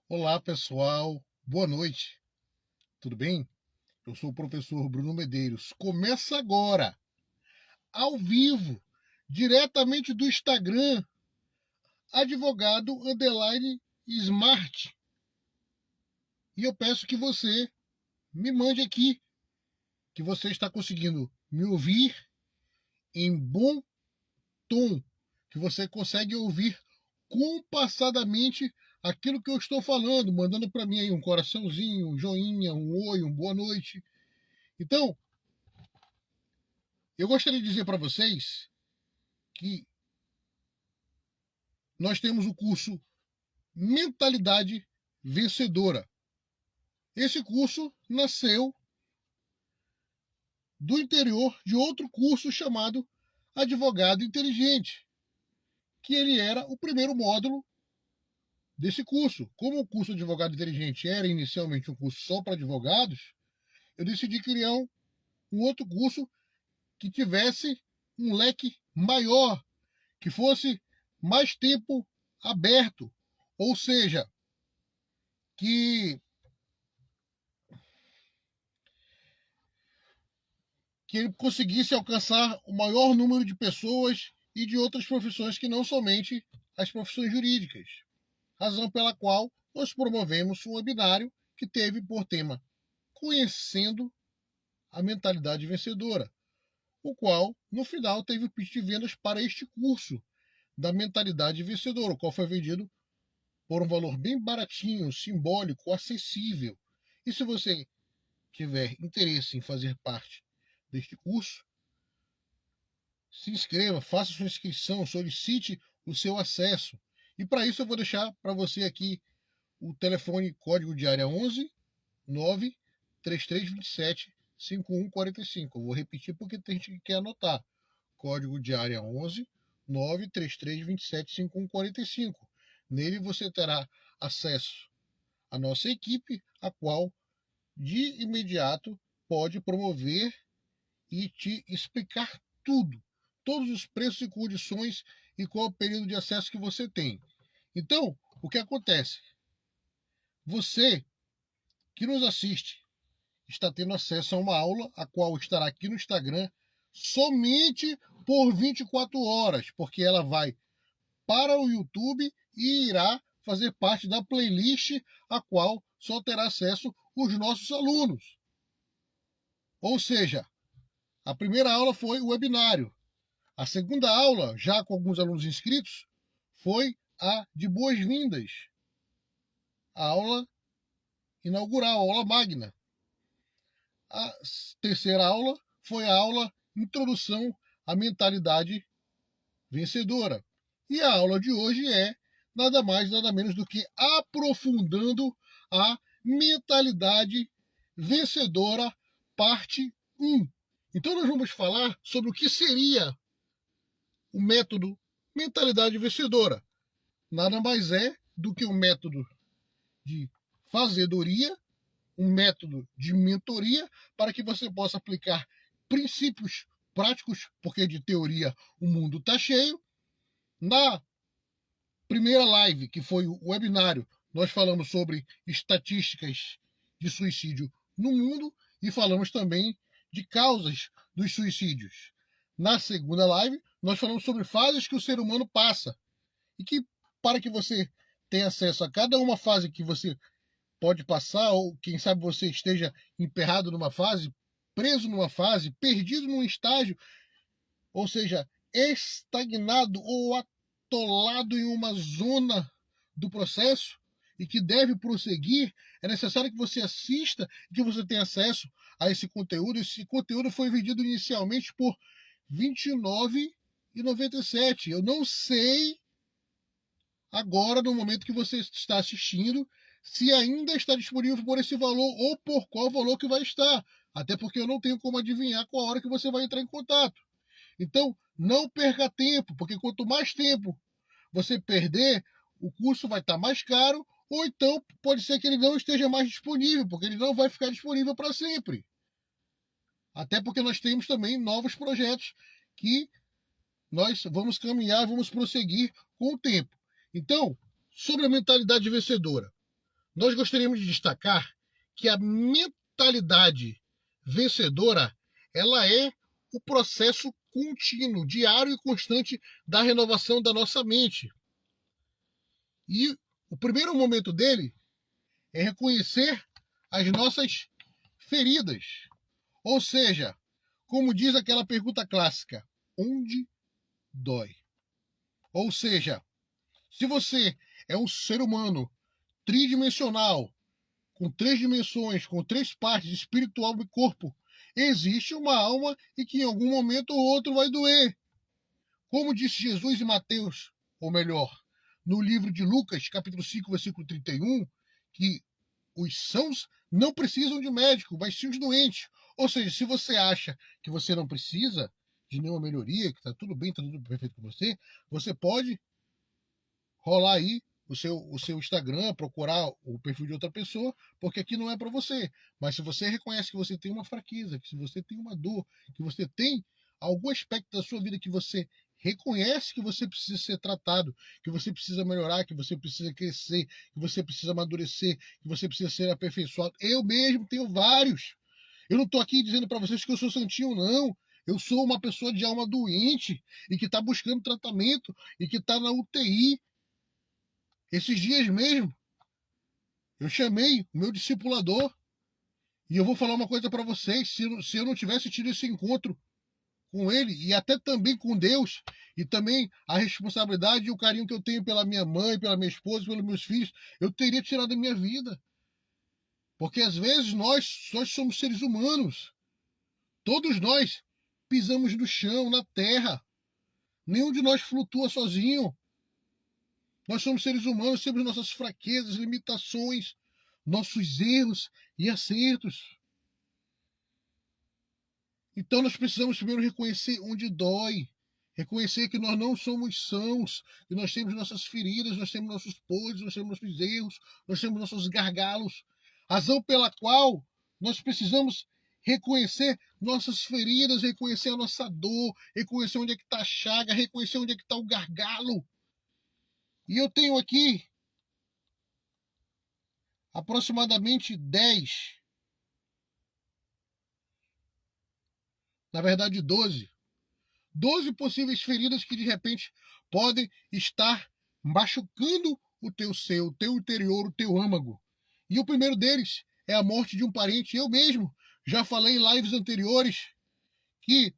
Olá, pessoal. Boa noite. Tudo bem? Eu sou o professor Bruno Medeiros. Começa agora, ao vivo, diretamente do Instagram, advogado_smart. E eu peço que você me mande aqui que você está conseguindo me ouvir em bom tom, que você consegue ouvir compassadamente aquilo que eu estou falando, mandando para mim aí um coraçãozinho, um joinha, um oi, um boa noite. Então, eu gostaria de dizer para vocês que nós temos o curso Mentalidade Vencedora. Esse curso nasceu do interior de outro curso chamado Advogado Inteligente, que ele era o primeiro módulo desse curso. Como o curso Advogado Inteligente era inicialmente um curso só para advogados, eu decidi criar um outro curso que tivesse um leque maior, que fosse mais tempo aberto, ou seja, que, que ele conseguisse alcançar o maior número de pessoas e de outras profissões que não somente as profissões jurídicas. Razão pela qual nós promovemos um webinário que teve por tema Conhecendo a Mentalidade Vencedora, o qual, no final, teve o pitch de vendas para este curso da Mentalidade Vencedora, o qual foi vendido por um valor bem baratinho, simbólico, acessível. E se você tiver interesse em fazer parte deste curso, se inscreva, faça sua inscrição, solicite o seu acesso. E para isso eu vou deixar para você aqui o telefone código de área 11 93327 5145. Eu vou repetir porque tem gente que quer anotar. Código de área 11 93327 5145. Nele você terá acesso à nossa equipe, a qual de imediato pode promover e te explicar tudo, todos os preços e condições e qual é o período de acesso que você tem. Então, o que acontece? Você que nos assiste está tendo acesso a uma aula, a qual estará aqui no Instagram somente por 24 horas, porque ela vai para o YouTube e irá fazer parte da playlist a qual só terá acesso os nossos alunos. Ou seja, a primeira aula foi o webinário. A segunda aula, já com alguns alunos inscritos, foi a de boas-vindas. A aula inaugural, a aula magna. A terceira aula foi a aula Introdução à Mentalidade Vencedora. E a aula de hoje é nada mais, nada menos do que aprofundando a mentalidade vencedora, parte 1. Então nós vamos falar sobre o que seria o método mentalidade vencedora. Nada mais é do que um método de fazedoria, um método de mentoria para que você possa aplicar princípios práticos, porque de teoria o mundo está cheio. Na primeira live, que foi o webinário, nós falamos sobre estatísticas de suicídio no mundo e falamos também de causas dos suicídios. Na segunda live, nós falamos sobre fases que o ser humano passa e que, para que você tenha acesso a cada uma fase que você pode passar, ou quem sabe você esteja emperrado numa fase, preso numa fase, perdido num estágio, ou seja, estagnado ou atolado em uma zona do processo e que deve prosseguir, é necessário que você assista e que você tenha acesso a esse conteúdo. Esse conteúdo foi vendido inicialmente por R$ 29,97. Eu não sei agora, no momento que você está assistindo, se ainda está disponível por esse valor ou por qual valor que vai estar. Até porque eu não tenho como adivinhar qual a hora que você vai entrar em contato. Então, não perca tempo, porque quanto mais tempo você perder, o curso vai estar mais caro, ou então pode ser que ele não esteja mais disponível, porque ele não vai ficar disponível para sempre. Até porque nós temos também novos projetos que nós vamos caminhar, vamos prosseguir com o tempo. Então, sobre a mentalidade vencedora. nós gostaríamos de destacar que a mentalidade vencedora, ela é o processo contínuo, diário e constante da renovação da nossa mente. E o primeiro momento dele é reconhecer as nossas feridas. Ou seja, como diz aquela pergunta clássica, onde dói? Ou seja, se você é um ser humano tridimensional, com 3 dimensões, com 3 partes, espírito, alma e corpo, existe uma alma e que em algum momento ou outro vai doer. Como disse Jesus em Mateus, ou melhor, no livro de Lucas, capítulo 5, versículo 31, que os sãos não precisam de médico, mas sim os doentes. Ou seja, se você acha que você não precisa de nenhuma melhoria, que está tudo bem, está tudo perfeito com você, você pode rolar aí o seu Instagram, procurar o perfil de outra pessoa, porque aqui não é para você. Mas se você reconhece que você tem uma fraqueza, que se você tem uma dor, que você tem algum aspecto da sua vida que você reconhece que você precisa ser tratado, que você precisa melhorar, que você precisa crescer, que você precisa amadurecer, que você precisa ser aperfeiçoado. Eu mesmo tenho vários. Eu não estou aqui dizendo para vocês que eu sou santinho, não. Eu sou uma pessoa de alma doente e que está buscando tratamento e que está na UTI. Esses dias mesmo, eu chamei o meu discipulador e eu vou falar uma coisa para vocês: se eu não tivesse tido esse encontro com ele e até também com Deus, e também a responsabilidade e o carinho que eu tenho pela minha mãe, pela minha esposa, pelos meus filhos, eu teria tirado a minha vida. Porque às vezes nós somos seres humanos. Todos nós pisamos no chão, na terra. Nenhum de nós flutua sozinho. Nós somos seres humanos, temos nossas fraquezas, limitações, nossos erros e acertos. Então nós precisamos primeiro reconhecer onde dói, reconhecer que nós não somos sãos, que nós temos nossas feridas, nós temos nossos podres, nós temos nossos erros, nós temos nossos gargalos, razão pela qual nós precisamos reconhecer nossas feridas, reconhecer a nossa dor, reconhecer onde é que está a chaga, reconhecer onde é que está o gargalo. E eu tenho aqui aproximadamente 10, na verdade 12 possíveis feridas que de repente podem estar machucando o teu ser, o teu interior, o teu âmago. E o primeiro deles é a morte de um parente. Eu mesmo já falei em lives anteriores que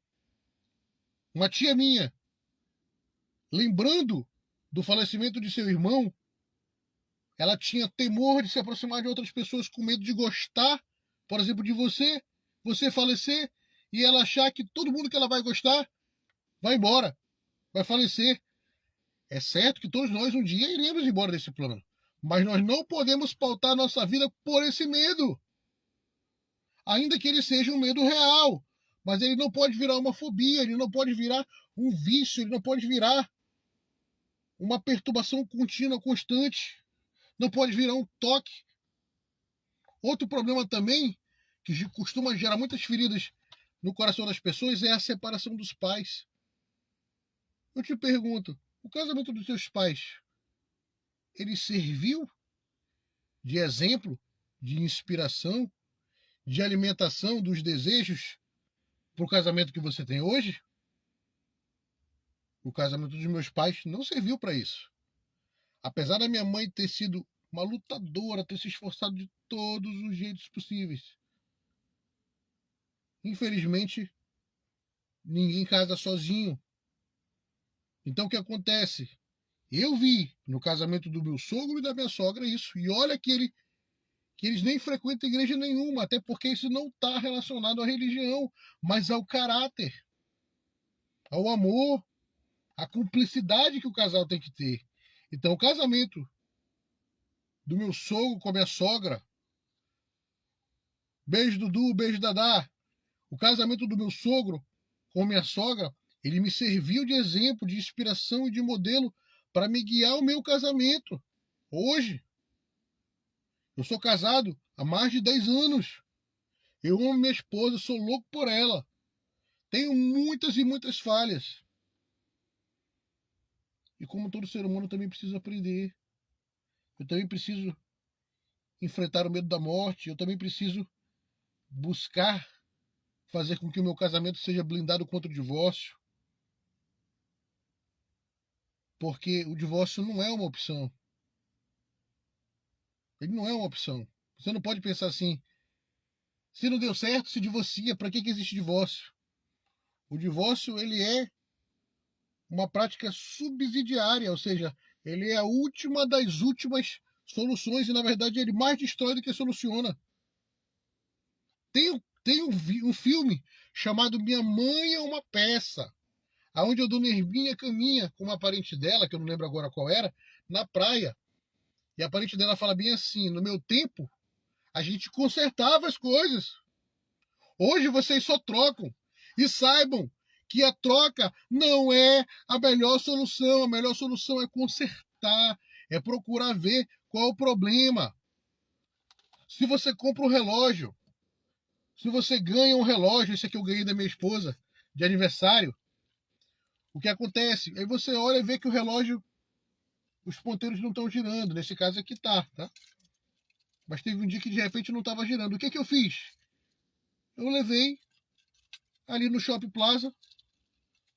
uma tia minha, lembrando do falecimento de seu irmão, ela tinha temor de se aproximar de outras pessoas com medo de gostar, por exemplo, de você falecer e ela achar que todo mundo que ela vai gostar vai embora, vai falecer. É certo que todos nós um dia iremos embora desse plano, mas nós não podemos pautar nossa vida por esse medo, ainda que ele seja um medo real. Mas ele não pode virar uma fobia, ele não pode virar um vício, ele não pode virar uma perturbação contínua, constante, não pode virar um toque. Outro problema também, que costuma gerar muitas feridas no coração das pessoas, é a separação dos pais. Eu te pergunto, o casamento dos teus pais, ele serviu de exemplo, de inspiração, de alimentação dos desejos para o casamento que você tem hoje? O casamento dos meus pais não serviu para isso. Apesar da minha mãe ter sido uma lutadora, ter se esforçado de todos os jeitos possíveis, infelizmente, ninguém casa sozinho. Então o que acontece? Eu vi no casamento do meu sogro e da minha sogra isso. E olha que eles nem frequentam igreja nenhuma, até porque isso não está relacionado à religião, mas ao caráter, ao amor, à cumplicidade que o casal tem que ter. Então, o casamento do meu sogro com a minha sogra, beijo Dudu, beijo Dadá, o casamento do meu sogro com a minha sogra, ele me serviu de exemplo, de inspiração e de modelo para me guiar o meu casamento. Hoje, eu sou casado há mais de 10 anos. Eu amo minha esposa, sou louco por ela. Tenho muitas e muitas falhas. E como todo ser humano, eu também preciso aprender. Eu também preciso enfrentar o medo da morte, eu também preciso buscar fazer com que o meu casamento seja blindado contra o divórcio, porque o divórcio não é uma opção. Ele não é uma opção. Você não pode pensar assim, se não deu certo, se divorcia, para que existe divórcio? O divórcio, ele é uma prática subsidiária, ou seja, ele é a última das últimas soluções e, na verdade, ele mais destrói do que soluciona. Tem um filme chamado Minha Mãe é uma Peça, onde a dona Hermínia caminha com uma parente dela, que eu não lembro agora qual era, na praia. E a parente dela fala bem assim, no meu tempo, a gente consertava as coisas. Hoje vocês só trocam. E saibam que a troca não é a melhor solução. A melhor solução é consertar, é procurar ver qual é o problema. Se você compra um relógio, se você ganha um relógio, esse aqui eu ganhei da minha esposa, de aniversário, o que acontece? Aí você olha e vê que o relógio, os ponteiros não estão girando. Nesse caso aqui tá? Mas teve um dia que de repente não estava girando. O que eu fiz? Eu levei ali no Shopping Plaza,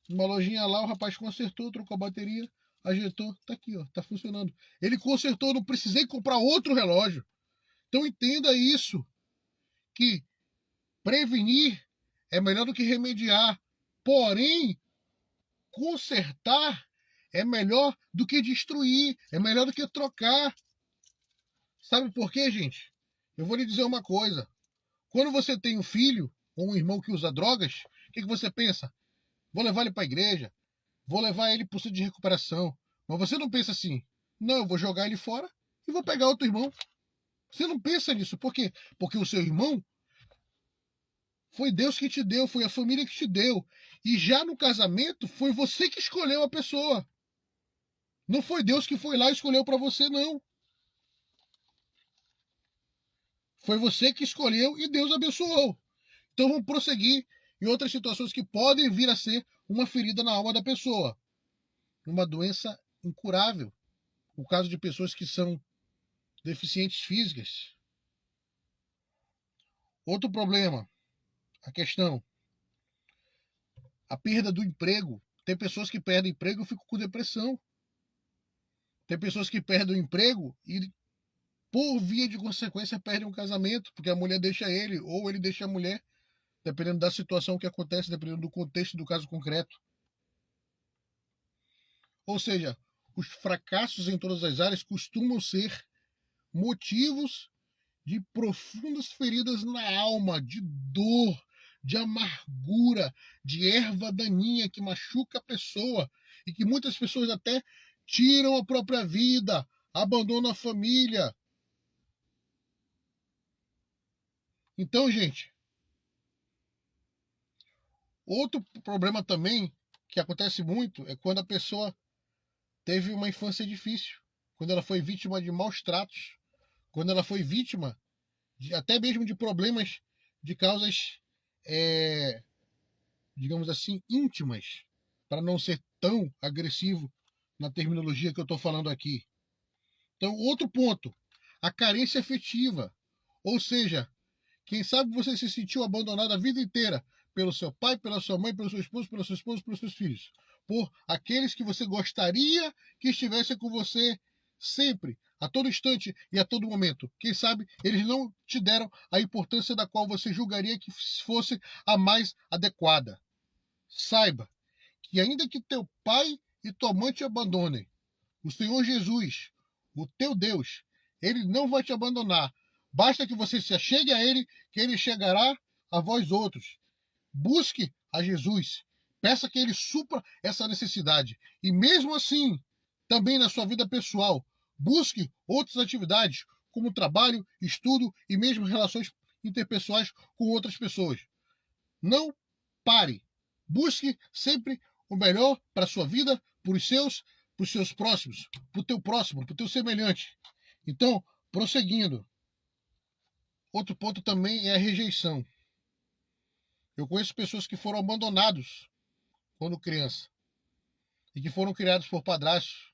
numa lojinha lá, o rapaz consertou, trocou a bateria, ajeitou, tá aqui, ó, tá funcionando. Ele consertou, não precisei comprar outro relógio. Então entenda isso, que prevenir é melhor do que remediar. Porém, consertar é melhor do que destruir, é melhor do que trocar. Sabe por quê, gente? Eu vou lhe dizer uma coisa. Quando você tem um filho ou um irmão que usa drogas, o que você pensa? Vou levar ele para a igreja, vou levar ele para o centro de recuperação. Mas você não pensa assim, não, eu vou jogar ele fora e vou pegar outro irmão. Você não pensa nisso. Por quê? Porque o seu irmão foi Deus que te deu, foi a família que te deu. E já no casamento, foi você que escolheu a pessoa. Não foi Deus que foi lá e escolheu para você, não. Foi você que escolheu e Deus abençoou. Então vamos prosseguir em outras situações que podem vir a ser uma ferida na alma da pessoa. Uma doença incurável. O caso de pessoas que são deficientes físicas. Outro problema, a questão, a perda do emprego. Tem pessoas que perdem emprego e ficam com depressão. Tem pessoas que perdem o emprego e, por via de consequência, perdem um casamento, porque a mulher deixa ele, ou ele deixa a mulher, dependendo da situação que acontece, dependendo do contexto do caso concreto. Ou seja, os fracassos em todas as áreas costumam ser motivos de profundas feridas na alma, de dor, de amargura, de erva daninha que machuca a pessoa e que muitas pessoas até tiram a própria vida, abandonam a família. Então, gente, outro problema também que acontece muito é quando a pessoa teve uma infância difícil, quando ela foi vítima de maus tratos, quando ela foi vítima até mesmo de problemas de causas, digamos assim, íntimas, para não ser tão agressivo na terminologia que eu estou falando aqui. Então, outro ponto, a carência afetiva. Ou seja, quem sabe você se sentiu abandonado a vida inteira pelo seu pai, pela sua mãe, pelo seu esposo, pela sua esposa, pelos seus filhos. Por aqueles que você gostaria que estivessem com você sempre, a todo instante e a todo momento. Quem sabe eles não te deram a importância da qual você julgaria que fosse a mais adequada. Saiba que ainda que teu pai e tua mãe te abandonem, o Senhor Jesus, o teu Deus, ele não vai te abandonar. Basta que você se achegue a ele, que ele chegará a vós outros. Busque a Jesus. Peça que ele supra essa necessidade. E mesmo assim, também na sua vida pessoal, busque outras atividades, como trabalho, estudo e mesmo relações interpessoais com outras pessoas. Não pare. Busque sempre o melhor para a sua vida, para os seus próximos, para o teu próximo, para o teu semelhante. Então, prosseguindo. Outro ponto também é a rejeição. Eu conheço pessoas que foram abandonados quando criança e que foram criados por padrastos.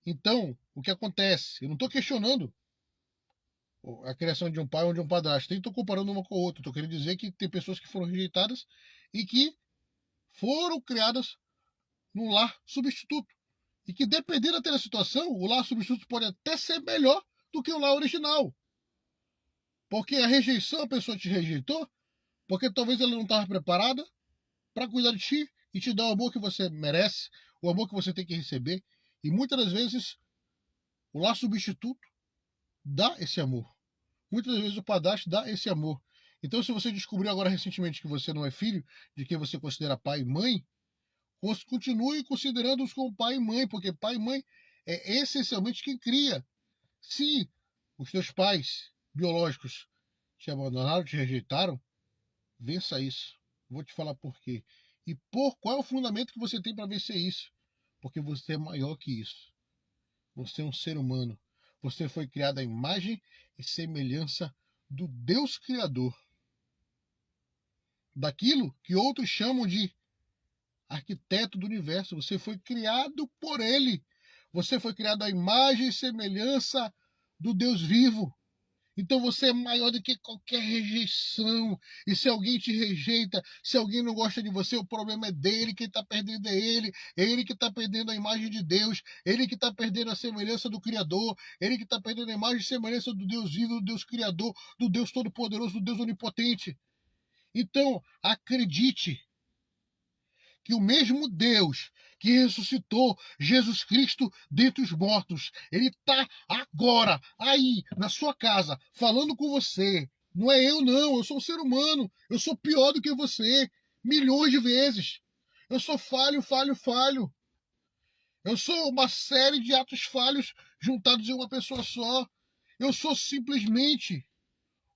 Então, o que acontece. Eu não estou questionando a criação de um pai ou de um padrasto. Nem estou comparando uma com a outra. Estou querendo dizer que tem pessoas que foram rejeitadas e que foram criadas num lar substituto. E que, dependendo até da situação, o lar substituto pode até ser melhor do que o lar original. Porque a rejeição, a pessoa te rejeitou, porque talvez ela não estava preparada para cuidar de ti e te dar o amor que você merece, o amor que você tem que receber. E muitas das vezes, o lar substituto dá esse amor. Muitas vezes o padrasto dá esse amor. Então, se você descobriu agora recentemente que você não é filho de quem você considera pai e mãe, continue considerando-os como pai e mãe, porque pai e mãe é essencialmente quem cria. Se os teus pais biológicos te abandonaram, te rejeitaram, vença isso. Vou te falar por quê. E qual é o fundamento que você tem para vencer isso? Porque você é maior que isso. Você é um ser humano. Você foi criado à imagem e semelhança do Deus Criador. Daquilo que outros chamam de arquiteto do universo. Você foi criado por ele. Você foi criado à imagem e semelhança do Deus vivo. Então você é maior do que qualquer rejeição. E se alguém te rejeita, se alguém não gosta de você, o problema é dele, quem está perdendo é ele que está perdendo a imagem de Deus, ele que está perdendo a semelhança do Criador, ele que está perdendo a imagem e semelhança do Deus vivo, do Deus Criador, do Deus Todo-Poderoso, do Deus Onipotente. Então, acredite que o mesmo Deus que ressuscitou Jesus Cristo dentre os mortos, ele está agora aí na sua casa falando com você. Não é eu não, eu sou um ser humano, eu sou pior do que você, milhões de vezes. Eu sou falho, falho, falho. Eu sou uma série de atos falhos juntados em uma pessoa só. Eu sou simplesmente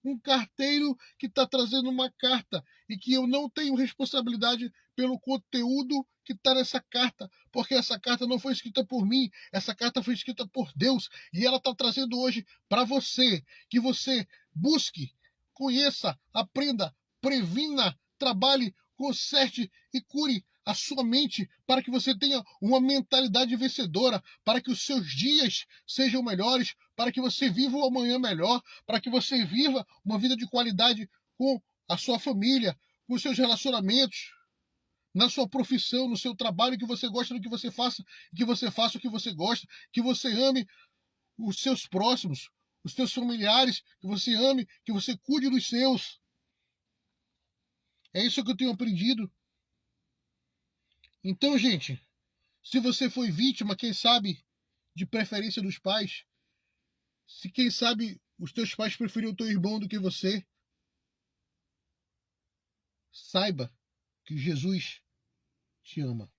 um carteiro que está trazendo uma carta e que eu não tenho responsabilidade pelo conteúdo que está nessa carta, porque essa carta não foi escrita por mim, essa carta foi escrita por Deus e ela está trazendo hoje para você, que você busque, conheça, aprenda, previna, trabalhe, conserte e cure a sua mente para que você tenha uma mentalidade vencedora, para que os seus dias sejam melhores, para que você viva o amanhã melhor, para que você viva uma vida de qualidade com a sua família, com os seus relacionamentos, na sua profissão, no seu trabalho, que você gosta do que você faça o que você gosta, que você ame os seus próximos, os seus familiares, que você ame, que você cuide dos seus. É isso que eu tenho aprendido. Então, gente, se você foi vítima, quem sabe, de preferência dos pais, se quem sabe os teus pais preferiam o teu irmão do que você, saiba que Jesus te ama.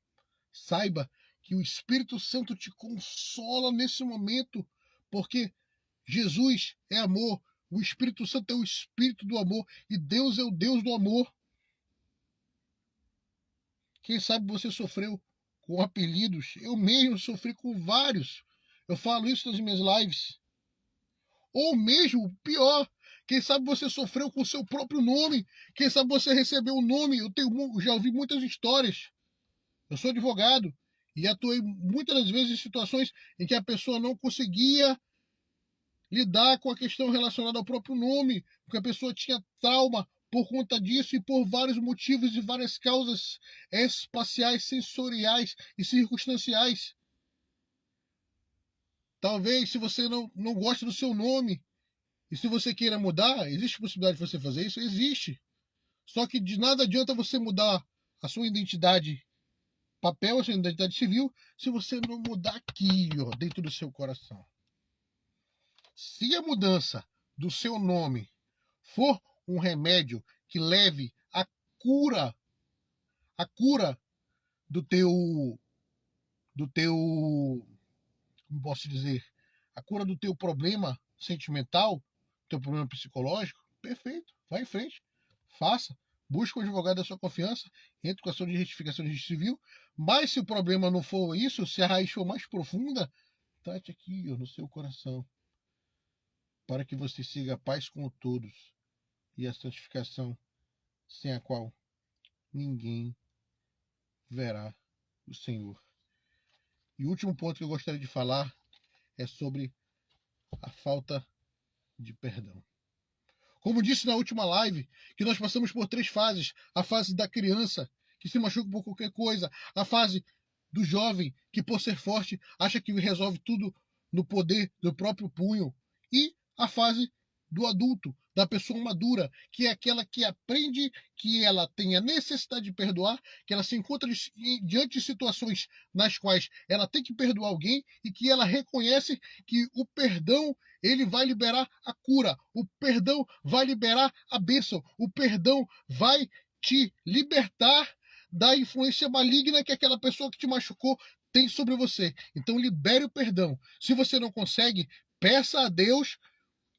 Saiba que o Espírito Santo te consola nesse momento, porque Jesus é amor, o Espírito Santo é o Espírito do amor e Deus é o Deus do amor. Quem sabe você sofreu com apelidos, eu mesmo sofri com vários. Eu falo isso nas minhas lives. Ou mesmo, pior, quem sabe você sofreu com o seu próprio nome. Quem sabe você recebeu um nome. Já ouvi muitas histórias. Eu sou advogado e atuei muitas das vezes em situações em que a pessoa não conseguia lidar com a questão relacionada ao próprio nome, porque a pessoa tinha trauma por conta disso e por vários motivos e várias causas espaciais, sensoriais e circunstanciais. Talvez, se você não gosta do seu nome, e se você queira mudar, existe possibilidade de você fazer isso? Existe. Só que de nada adianta você mudar a sua identidade papel, a sua identidade civil, se você não mudar aqui, ó, dentro do seu coração. Se a mudança do seu nome for um remédio que leve a cura do teu, como posso dizer, a cura do teu problema sentimental, teu problema psicológico, perfeito, vai em frente, faça, busque um advogado da sua confiança, entre com a ação de retificação de registro civil, mas se o problema não for isso, se a raiz for mais profunda, trate aqui, ó, no seu coração, para que você siga a paz com todos e a santificação, sem a qual ninguém verá o Senhor. E o último ponto que eu gostaria de falar é sobre a falta de perdão. Como disse na última live, que nós passamos por 3 fases. A fase da criança, que se machuca por qualquer coisa. A fase do jovem, que por ser forte, acha que resolve tudo no poder do próprio punho. E a fase do adulto, da pessoa madura, que é aquela que aprende que ela tem a necessidade de perdoar, que ela se encontra diante de situações nas quais ela tem que perdoar alguém e que ela reconhece que o perdão ele vai liberar a cura, o perdão vai liberar a bênção, o perdão vai te libertar da influência maligna que aquela pessoa que te machucou tem sobre você. Então libere o perdão. Se você não consegue, peça a Deus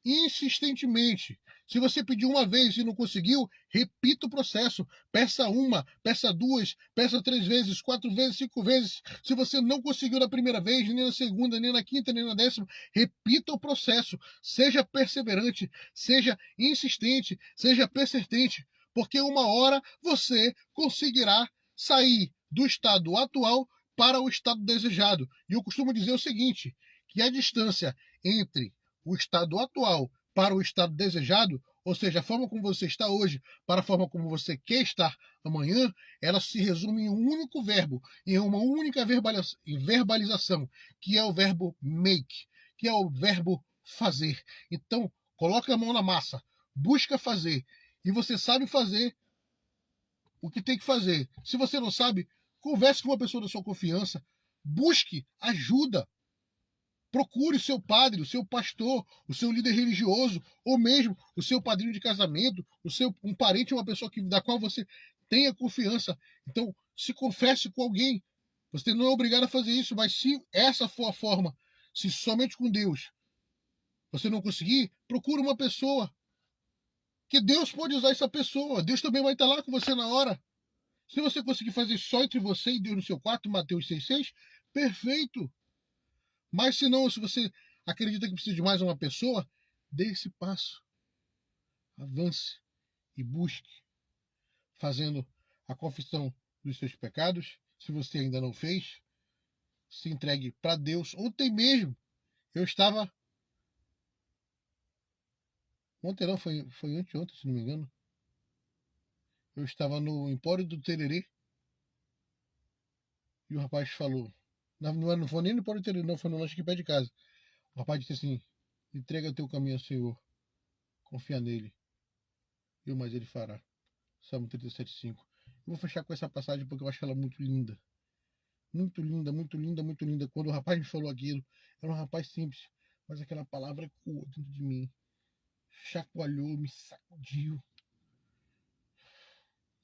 insistentemente. Se você pediu uma vez e não conseguiu, repita o processo. Peça uma, peça 2, peça 3 vezes, 4 vezes, 5 vezes. Se você não conseguiu na primeira vez, nem na segunda, nem na quinta, nem na 10ª, repita o processo. Seja perseverante, seja insistente, seja persistente, porque uma hora você conseguirá sair do estado atual para o estado desejado. E eu costumo dizer o seguinte, que a distância entre o estado atual para o estado desejado, ou seja, a forma como você está hoje para a forma como você quer estar amanhã, ela se resume em um único verbo, em uma única verbalização, que é o verbo make, que é o verbo fazer. Então, coloca a mão na massa, busca fazer, e você sabe fazer o que tem que fazer. Se você não sabe, converse com uma pessoa da sua confiança, busque ajuda. Procure o seu padre, o seu pastor, o seu líder religioso, ou mesmo o seu padrinho de casamento, um parente, uma pessoa da qual você tenha confiança. Então, se confesse com alguém. Você não é obrigado a fazer isso, mas se essa for a forma, se somente com Deus você não conseguir, procure uma pessoa. Que Deus pode usar essa pessoa. Deus também vai estar lá com você na hora. Se você conseguir fazer só entre você e Deus no seu quarto, Mateus 6,6, perfeito. Mas se não, se você acredita que precisa de mais uma pessoa, dê esse passo. Avance e busque, fazendo a confissão dos seus pecados. Se você ainda não fez, se entregue para Deus. Ontem mesmo, eu estava... Ontem não, foi anteontem, se não me engano. Eu estava no Empório do Tererê e o rapaz falou... Não foi nem no Empório do Tererê, não, foi no lanche aqui perto de casa. O rapaz disse assim, entrega teu caminho ao Senhor, confia nele, e o mais ele fará. Salmo 37,5. Eu vou fechar com essa passagem porque eu acho ela muito linda. Muito linda, muito linda, muito linda. Quando o rapaz me falou aquilo, era um rapaz simples, mas aquela palavra ecoou dentro de mim. Chacoalhou, me sacudiu.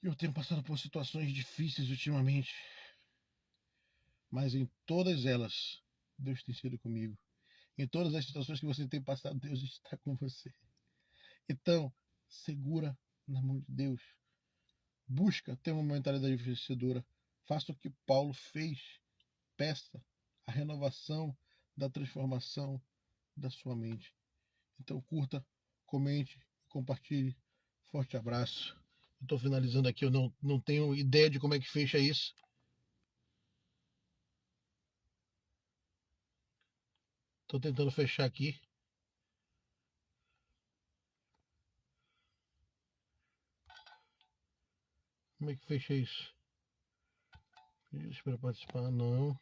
Eu tenho passado por situações difíceis ultimamente, mas em todas elas, Deus tem sido comigo. Em todas as situações que você tem passado, Deus está com você. Então, segura na mão de Deus. Busca ter uma mentalidade vencedora. Faça o que Paulo fez. Peça a renovação da transformação da sua mente. Então curta, comente, compartilhe. Forte abraço. Estou finalizando aqui, eu não tenho ideia de como é que fecha isso. Estou tentando fechar aqui. Como é que fecha isso? Espera participar, não.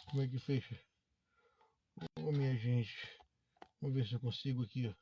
Como é que fecha? Ô, minha gente. Vamos ver se eu consigo aqui, ó.